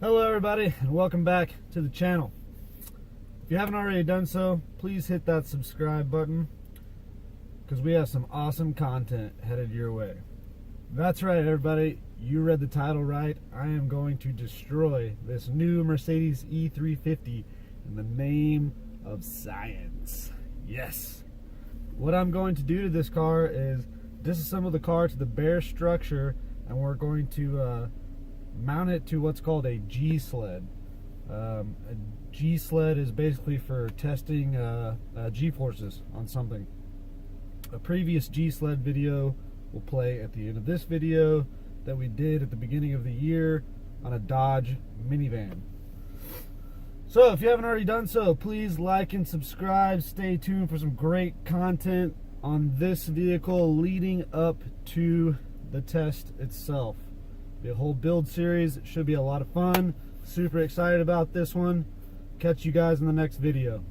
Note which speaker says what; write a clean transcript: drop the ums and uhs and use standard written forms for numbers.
Speaker 1: Hello everybody, and welcome back to the channel. If you haven't already done so, please hit that subscribe button because we have some awesome content headed your way. That's right everybody, you read the title right. I am going to destroy this new Mercedes E350 in the name of science. Yes. What I'm going to do to this car is disassemble the car to the bare structure, and we're going to mount it to what's called a G-sled. A G-sled is basically for testing G-forces on something. A previous G-sled video will play at the end of this video that we did at the beginning of the year on a Dodge minivan. So if you haven't already done so, please like and subscribe. Stay tuned for some great content on this vehicle leading up to the test itself. Be a whole build series. It should be a lot of fun. Super excited about this one. Catch you guys in the next video.